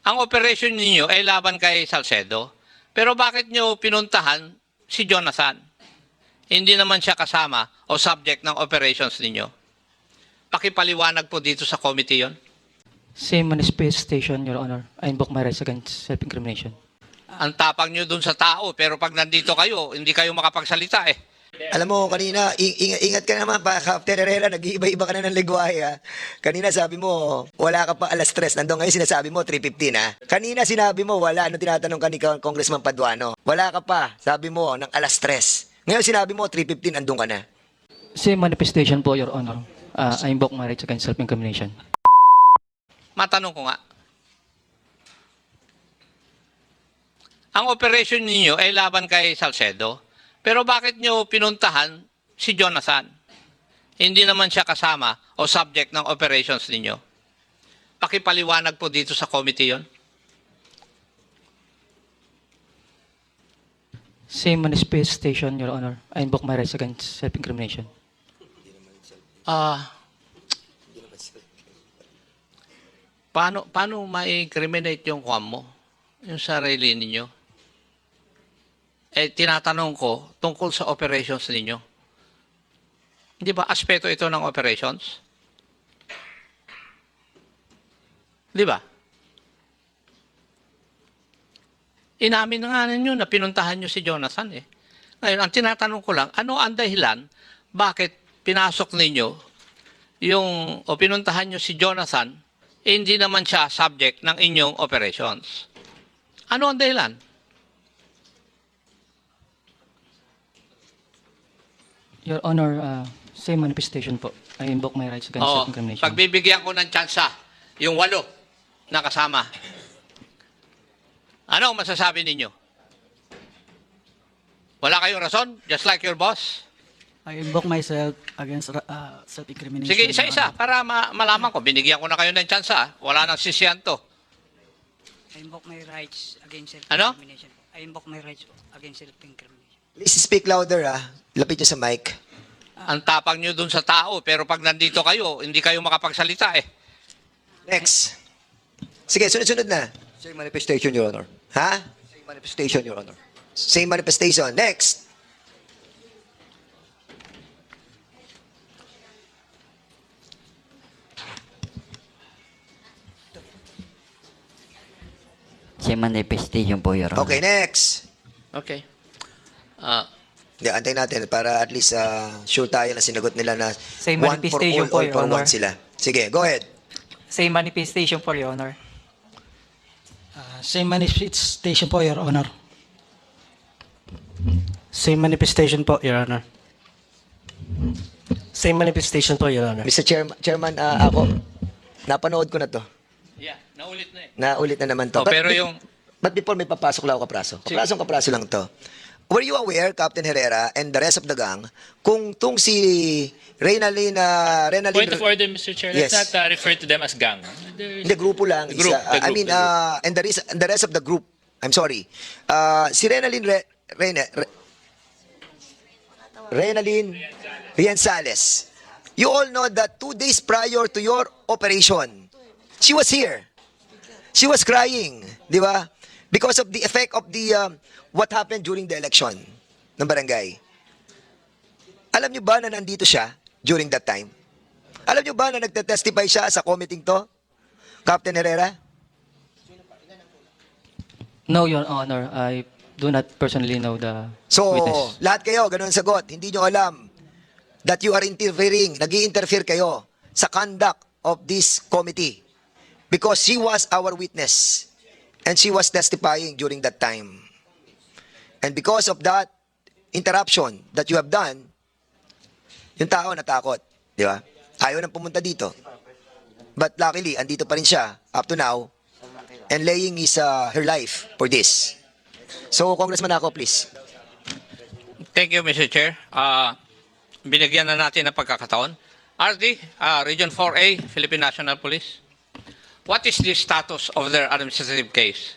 ang operation ninyo ay laban kay Salcedo. Pero bakit nyo pinuntahan si Jonathan? Hindi naman siya kasama o subject ng operations ninyo. Pakipaliwanag po dito sa committee yon. Same manifestation, Your Honor. I invoke my rights against self-incrimination. Ang tapang nyo dun sa tao, pero pag nandito kayo, hindi kayo makapagsalita eh. Alam mo, kanina, ingat ka naman pa, Captain Herrera, nag-iiba-iba ka na ng lingwahe, ha? Kanina sabi mo, wala ka pa alas 3. Nandun ngayon sinasabi mo, 3:15, ha? Kanina sinabi mo, wala. Ano tinatanong ka ni Congressman Paduano? Wala ka pa, sabi mo, ng alas 3. Ngayon sinabi mo, 3:15, andun ka na. Same manifestation po, Your Honor. I invoke my rights against self-incrimination. Matanong ko nga. Ang operation ninyo ay laban kay Salcedo. Pero bakit nyo pinuntahan si Jonathan? Hindi naman siya kasama o subject ng operations ninyo. Pakipaliwanag po dito sa committee yon. Same manifestation, Your Honor. I invoke my rights against self-incrimination. Paano ma-incriminate yung kuwan mo? Yung sarili ninyo? Tinatanong ko tungkol sa operations ninyo. Hindi ba aspeto ito ng operations? Di ba? Inamin na nga ninyo na pinuntahan nyo si Jonathan eh. Ngayon, ang tinatanong ko lang, ano ang dahilan bakit pinasok ninyo o pinuntahan nyo si Jonathan, hindi naman siya subject ng inyong operations? Ano ang dahilan? Your Honor, same manifestation po. I invoke my rights against self-incrimination. Pagbibigyan ko ng tsansa, yung 8 na kasama. Ano ang masasabi ninyo? Wala kayong rason? Just like your boss? I invoke myself against self-incrimination. Sige, isa-isa, Your Honor. para malaman ko. Binigyan ko na kayo ng tsansa. Wala nang sisiyan to. I invoke my rights against Ano? self-incrimination. I invoke my rights against self-incrimination. Please speak louder, ha? Lapit nyo sa mic. Ang tapang nyo dun sa tao, pero pag nandito kayo, hindi kayo makapagsalita eh. Next. Sige, sunod-sunod na. Same manifestation, Your Honor. Ha? Same manifestation, Your Honor. Same manifestation. Next. Same manifestation po, Your Honor. Okay, next. Okay. Hindi, antayin natin para at least sure tayo na sinagot nila na Same one for manifestation all, po, all Your for Honor. one sila. Sige, go ahead. Same manifestation for Your Honor. Same manifestation po, Your Honor. Same manifestation po, Your Honor. Same manifestation po, Your Honor. Mr. Chairman, ako, napanood ko na to. Yeah, naulit na eh. Naulit na naman to. Oh, pero yung... But before may papasok lang ako kapraso. Kapraso lang to. Were you aware, Captain Herrera and the rest of the gang, kung tung si Reynalyn... Point of order, Mr. Chair. Yes. Let's not refer to them as gang. Hindi, grupo lang. The group, isa. the I group, mean, the group. and the rest of the group, I'm sorry. Si Reynalyn Rienzales. You all know that 2 days prior to your operation, she was here. She was crying, di ba? Because of the effect of the what happened during the election ng barangay. Alam niyo ba na nandito siya during that time? Alam niyo ba na nagte-testify siya sa committee to? Captain Herrera? No, Your Honor. I do not personally know the So, witness. lahat kayo, ganun ang sagot. Hindi nyo alam that you are interfering, nag-i-interfere kayo sa conduct of this committee because she was our witness and she was testifying during that time. And because of that interruption that you have done, yung tao natakot, di ba? Ayaw nang pumunta dito. But luckily, andito pa rin siya up to now and laying her life for this. So, Congressman Ako, please. Thank you, Mr. Chair. Binigyan na natin ng pagkakataon. RD, Region 4A, Philippine National Police. What is the status of their administrative case?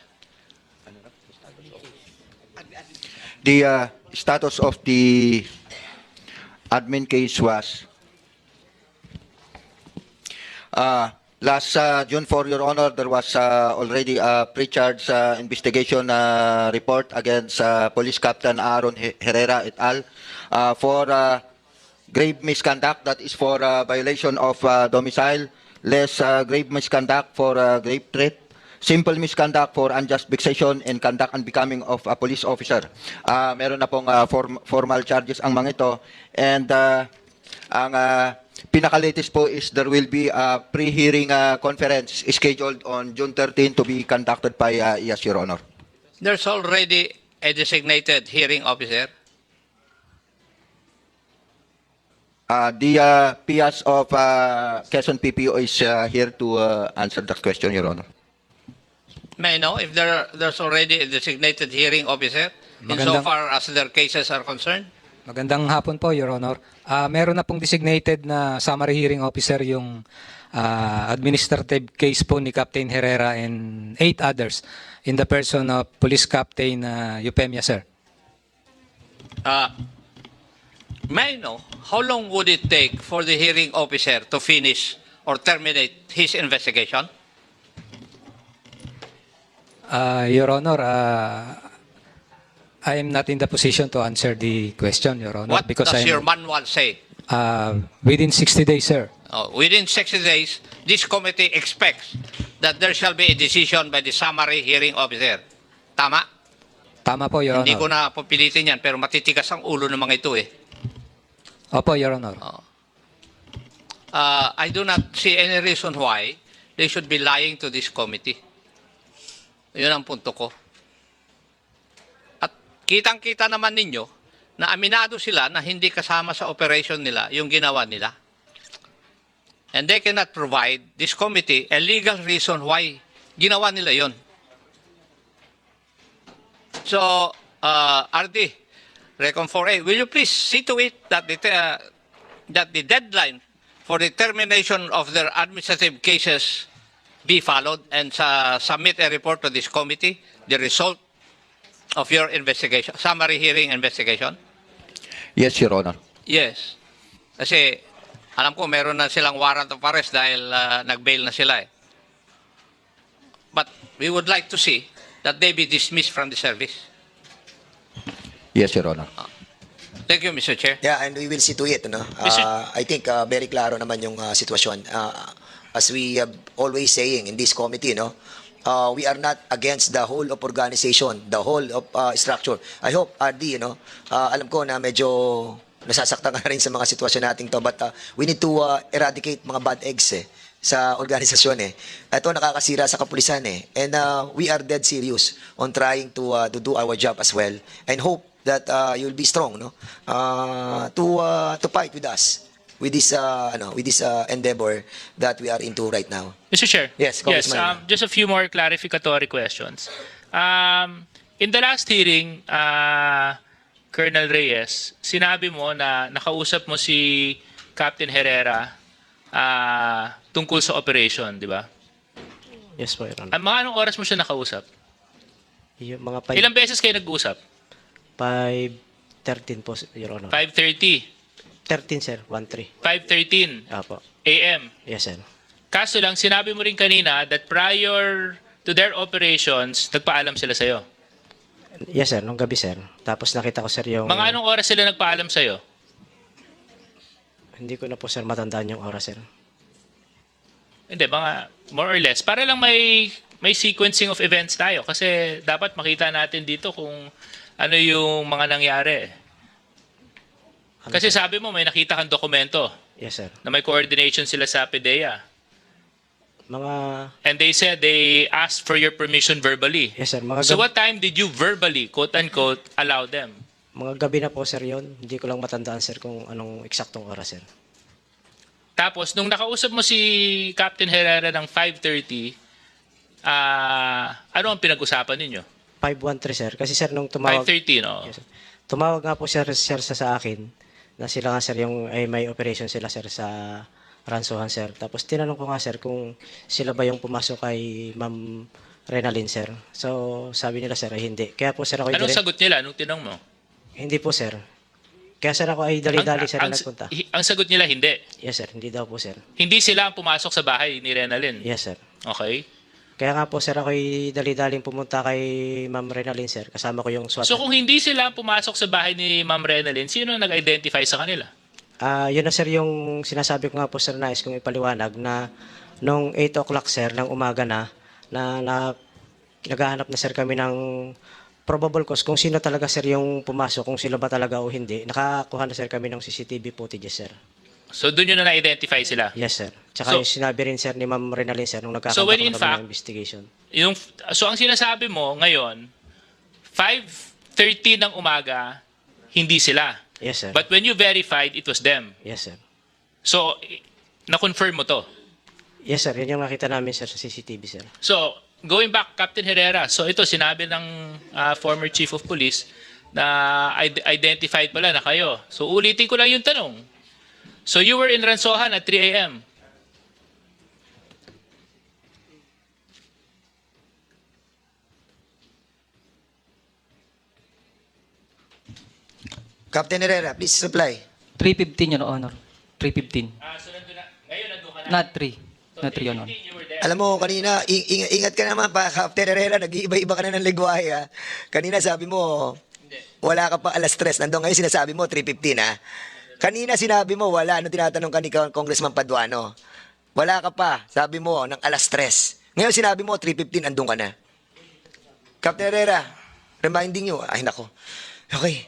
The status of the admin case was Last June 4, Your Honor, there was already a pre-charge investigation report against Police Captain Aaron Herrera et al. For grave misconduct, that is for violation of domicile, less grave misconduct for grave threat, simple misconduct for unjust vexation, and conduct unbecoming of a police officer. Meron na pong formal charges ang mga ito. And ang pinaka-latest po is there will be a pre-hearing conference scheduled on June 13 to be conducted by yes, Your Honor. There's already a designated hearing officer. The PS of Quezon PPO is here to answer that question, Your Honor. May I know if there's already a designated hearing officer Magandang- insofar as their cases are concerned? Magandang hapon po, Your Honor. Meron na pong designated na summary hearing officer yung administrative case po ni Captain Herrera and 8 others in the person of Police Captain Eupemia, sir. May I know how long would it take for the hearing officer to finish or terminate his investigation? Your Honor, I am not in the position to answer the question, Your Honor, What because does your I'm manual say? within 60 days, sir. Within 60 days, this committee expects that there shall be a decision by the summary hearing officer. Tama? Tama po, Your Hindi ko Honor. na pupilitin yan, pero matitigas ang ulo ng mga ito eh. Opo, Your Honor. I do not see any reason why they should be lying to this committee. Yun ang punto ko. At kitang-kita naman ninyo na aminado sila na hindi kasama sa operation nila yung ginawa nila. And they cannot provide this committee a legal reason why ginawa nila yon. So, RD, Recon 4A, will you please see to it that the deadline for the termination of their administrative cases be followed and submit a report to this committee, the result of your investigation, summary hearing investigation? Yes, Your Honor. Yes. Kasi alam ko meron na silang warrant of arrest dahil nag-bail na sila eh. But we would like to see that they be dismissed from the service. Yes, Your Honor. Thank you, Mr. Chair. Yeah, and we will see to it. No? I think very klaro naman yung sitwasyon. As we have always saying in this committee, no, we are not against the whole of organization, the whole of structure. I hope, RD, alam ko na medyo nasasaktan ka na rin sa mga sitwasyon natin to, but we need to eradicate mga bad eggs sa organisasyon eh. Ito nakakasira sa kapulisan eh. And we are dead serious on trying to do our job as well. And hope that you'll be strong, no, to fight with us with this endeavor that we are into right now. Mr. Chair. Yes, Congressman. Just a few more clarificatory questions. In the last hearing, Colonel Reyes, sinabi mo na nakausap mo si Captain Herrera tungkol sa operation, di ba? Yes po, Your Honor. Mga anong oras mo siya nakausap? Yung mga Ilang beses kayo nag-usap? 5:13 po, Your Honor. 5:30, 13, sir. 1-3. 5:13 Apo. a.m. Yes, sir. Kaso lang, sinabi mo rin kanina that prior to their operations, nagpaalam sila sa'yo. Yes, sir. Nung gabi, sir. Tapos nakita ko, sir, yung... Mga anong oras sila nagpaalam sa'yo? Hindi ko na po, sir, matandaan yung oras, sir. Hindi, mga more or less. Para lang may sequencing of events tayo. Kasi dapat makita natin dito kung ano yung mga nangyari. Kasi sabi mo, may nakita kang dokumento Yes, sir. na may coordination sila sa PDEA. Mga... And they said they asked for your permission verbally. Yes, sir. Mga So gabi, what time did you verbally, quote-unquote, allow them? mga gabi na po, sir, yun. Hindi ko lang matandaan, sir, kung anong eksaktong oras, sir. Tapos, nung nakausap mo si Captain Herrera ng 5:30, ano ang pinag-usapan ninyo? 5:13, sir. Kasi, sir, nung tumawag... 5:30, no? Yes, sir. Tumawag nga po, sir, sa akin na sila nga, sir, yung may operation sila, sir, sa Ransohan, sir. Tapos tinanong ko nga, sir, kung sila ba yung pumasok kay Ma'am Renalyn, sir. So, sabi nila, sir, ay hindi. Kaya po, sir, ako Anong sagot nila nung tinanong mo? Hindi po, sir. Kaya sir ako ay dali-dali sir na ang, nagpunta. ang sagot nila hindi. Yes sir, hindi daw po sir. Hindi sila ang pumasok sa bahay ni Renalyn. Yes sir. Okay. Kaya nga po sir ako ay dali-daling pumunta kay Ma'am Renalyn sir. Kasama ko yung SWAT. So kung hindi sila ang pumasok sa bahay ni Ma'am Renalyn, sino ang nag-identify sa kanila? Yun na sir yung sinasabi ko nga po sir, nais kong ipaliwanag na nung 8 o'clock sir ng umaga na naghahanap na sir kami ng probable cause kung sino talaga sir yung pumasok, kung sila ba talaga o hindi. Nakakuha na sir kami ng CCTV footage sir. So doon yun na na-identify sila. Yes sir. Tsaka So- yung sinabi rin sir ni Ma'am Renalyn sir nung So when nagkakaroon in kami fact- ng investigation. So ang sinasabi mo ngayon, 5:30 ng umaga, hindi sila. Yes sir. But when you verified, it was them. Yes sir. So, na-confirm mo to. Yes sir, yun yung nakita namin sir sa CCTV sir. So, going back, Captain Herrera, so ito sinabi ng former chief of police na identified pala na kayo. So, ulitin ko lang yung tanong. So, you were in Ransohan at 3 a.m. Captain Herrera, please reply. 3:15, Your Honor. 3:15. So, ngayon nandun ka na. Not 3. Not 3, Your Honor. You were there. Alam mo, kanina, ingat ka naman pa, Captain Herrera, nag-iiba-iba ka na ng ligwahe, ha? Kanina sabi mo, wala ka pa alas 3. Nandun ngayon sinasabi mo, 3:15, ha? Kanina sinabi mo, wala. Ano tinatanong ka ni Congressman Paduano? Wala ka pa, sabi mo, ng alas 3. Ngayon sinabi mo, 3:15, andun ka na. Captain Herrera, reminding you, ay nako. Okay,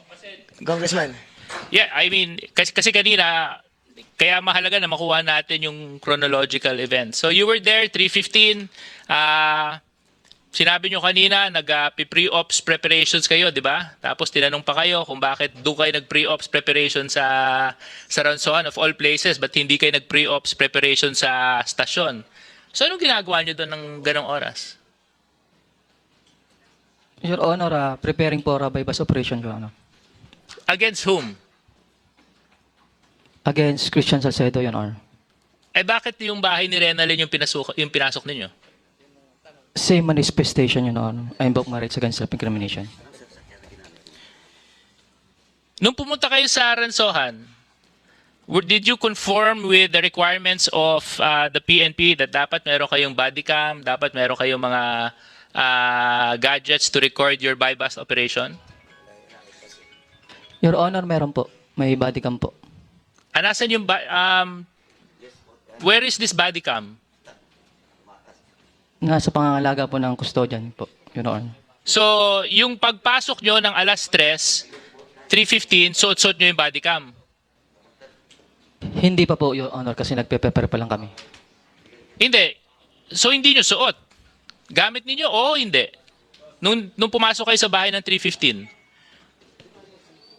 Congressman. Yeah, I mean, kasi kanina, kaya mahalaga na makuha natin yung chronological event. So you were there, 3:15. Sinabi nyo kanina, nag-pre-ops preparations kayo, di ba? Tapos tinanong pa kayo kung bakit doon kayo nag-pre-ops preparation sa Ransohan of all places, but hindi kayo nag-pre-ops preparation sa stasyon. So anong ginagawa nyo doon ng ganong oras? Your Honor, preparing for a bypass operation, Your Honor. Against whom? Against Christian Salcedo, Your Honor. Eh bakit yung bahay ni Renalyn yung pinasok ninyo? Same manifestation, Your Honor. I invoke my rights against self-incrimination. Nung pumunta kayo sa Ransohan, did you conform with the requirements of the PNP that dapat meron kayong body cam, dapat meron kayong mga gadgets to record your bypass operation? Your Honor, meron po. May body cam po. Nasan yung where is this body cam? Nasa pangangalaga po ng custodian po, Your Honor. So, yung pagpasok nyo ng alas 3, 3:15, suot-suot nyo yung body cam. Hindi pa po, Your Honor, kasi nagpe-prepare pa lang kami. Hindi. So, hindi nyo suot. Gamit ninyo o hindi? Nung pumasok kayo sa bahay ng 3:15.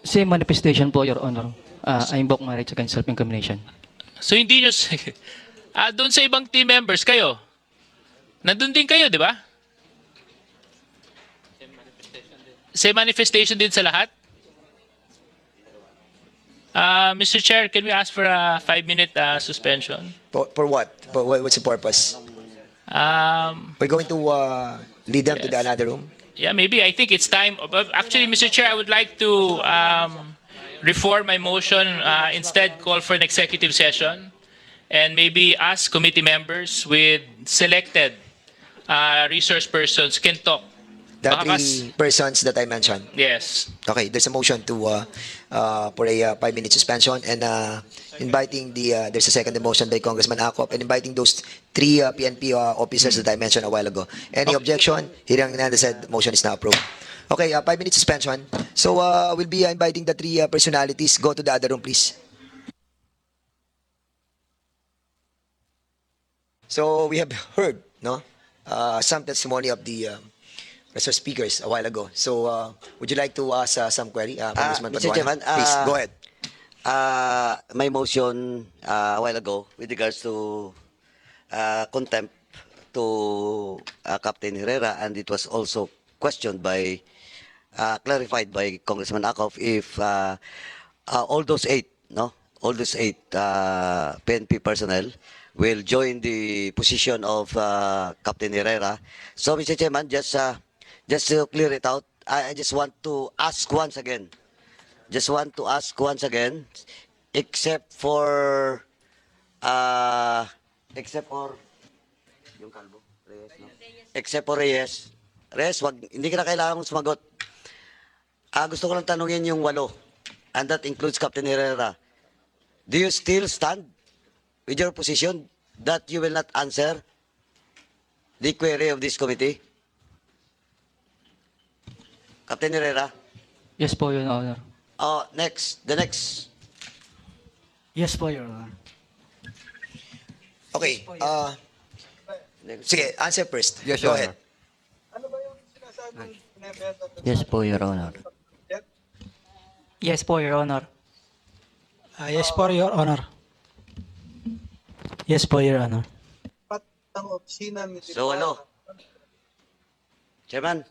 Same manifestation po, Your Honor. I invoke my rights against self-incrimination. So, hindi nyo... doon sa ibang team members kayo. Nandun din kayo, di ba? Same manifestation din sa lahat? Mr. Chair, can we ask for a 5-minute suspension? For what? What's the purpose? We're going to lead them to the another room? Yeah, maybe. I think it's time. Actually, Mr. Chair, I would like to reform my motion, instead call for an executive session, and maybe ask committee members with selected resource persons can talk. The Baka 3 persons that I mentioned. Yes. Okay, there's a motion to for a 5-minute suspension and inviting there's a second motion by Congressman Acop and inviting those 3 PNP officers that I mentioned a while ago. Any objection? Hearing none, the said motion is now approved. Okay, 5-minute suspension. So we'll be inviting the 3 personalities. Go to the other room, please. So we have heard, no, some testimony of the resource speakers a while ago. So would you like to ask some query, Congressman Mr. Paduano? Chairman, Please go ahead. My motion a while ago with regards to contempt to Captain Herrera, and it was also questioned by, clarified by Congressman Acop if all those 8, no, all those 8 PNP personnel will join the position of Captain Herrera. So, Mr. Chairman, just to clear it out, I just want to ask once again just want to ask once again, except for yung kalbo, Reyes, no? Except for Reyes. Reyes, hindi ka na kailangan mong sumagot. Gusto ko lang tanungin yung 8, and that includes Captain Herrera. Do you still stand with your position that you will not answer the query of this committee? Captain Herrera? Yes po, Your Honor. The next. Yes po, Your Honor. Okay. Sige, answer first. Yes, Go Your ahead. Yes po, Your Honor. Yes po, Your Honor. Yes po, Your Honor. Yes po, Your Honor. So, Chairman,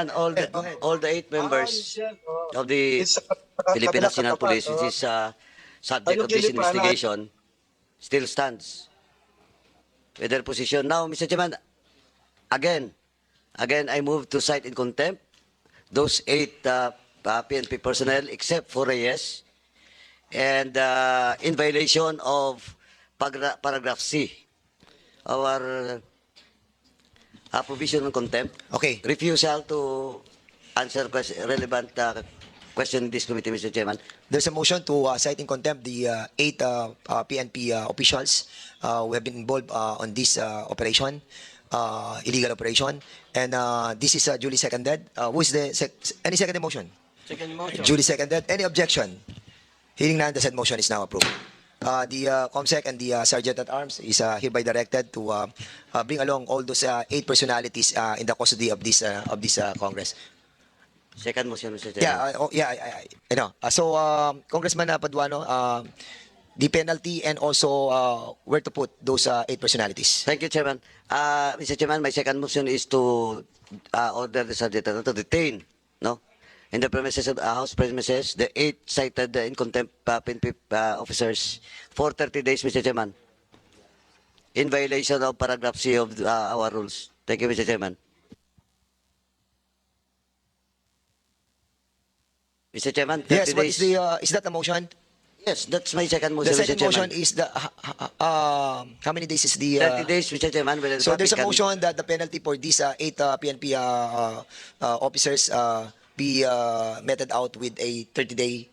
all the 8 members of the Philippine National Police, which is subject of this investigation, still stands with their position. Now, Mr. Chairman, again, I move to cite in contempt those 8 PNP personnel, except for Reyes, and in violation of paragraph C, our provision on contempt. Okay. Refusal to answer relevant question in this committee, Mr. Chairman. There's a motion to cite in contempt the 8 PNP officials who have been involved on this operation, illegal operation, and this is duly seconded. Who is any second motion? Second motion. Duly seconded. Any objection? Hearing none, the said motion is now approved. The COMSEC and the Sergeant at Arms is hereby directed to bring along all those 8 personalities in the custody of this Congress. Second motion, Mr. Chairman. I know. So, Congressman Paduano, the penalty and also where to put those 8 personalities. Thank you, Chairman. Mr. Chairman, my second motion is to order the Sergeant to detain, no, in the premises of House premises, the 8 cited in contempt PNP officers for 30 days, Mr. Chairman, in violation of paragraph C of our rules. Thank you, Mr. Chairman. Mr. Chairman, 30 Yes, what days. is that the motion? Yes, that's my second motion, The Mr. second Chairman. motion is the how many days is the 30 days, Mr. Chairman. Whether the so there's a public can- motion that the penalty for these 8 PNP officers be meted out with a 30-day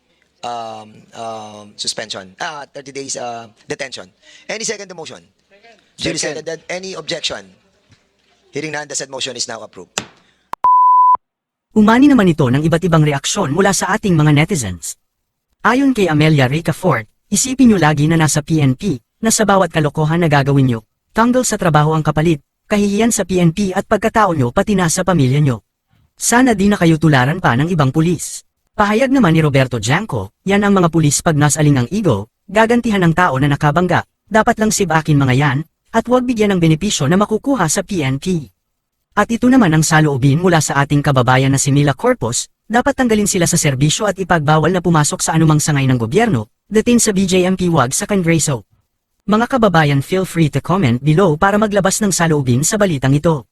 suspension, 30 days detention. Any second the motion? Duly seconded. Any objection? Hearing none, the said motion is now approved. Umani naman ito ng iba't ibang reaksyon mula sa ating mga netizens. Ayon kay Amelia Rica Ford, isipin nyo lagi na nasa PNP, na sa bawat kalokohan na gagawin nyo, tanggal sa trabaho ang kapalit, kahihiyan sa PNP at pagkatao nyo pati na sa pamilya nyo. Sana di na kayo tularan pa ng ibang pulis. Pahayag naman ni Roberto Janco, yan ang mga pulis pag nasaling ang ego, gagantihan ng tao na nakabangga, dapat lang sibakin mga yan, at huwag bigyan ng benepisyo na makukuha sa PNP. At ito naman ang saloobin mula sa ating kababayan na si Mila Corpus, dapat tanggalin sila sa serbisyo at ipagbawal na pumasok sa anumang sangay ng gobyerno, detain sa BJMP wag sa Kongreso. Mga kababayan, feel free to comment below para maglabas ng saloobin sa balitang ito.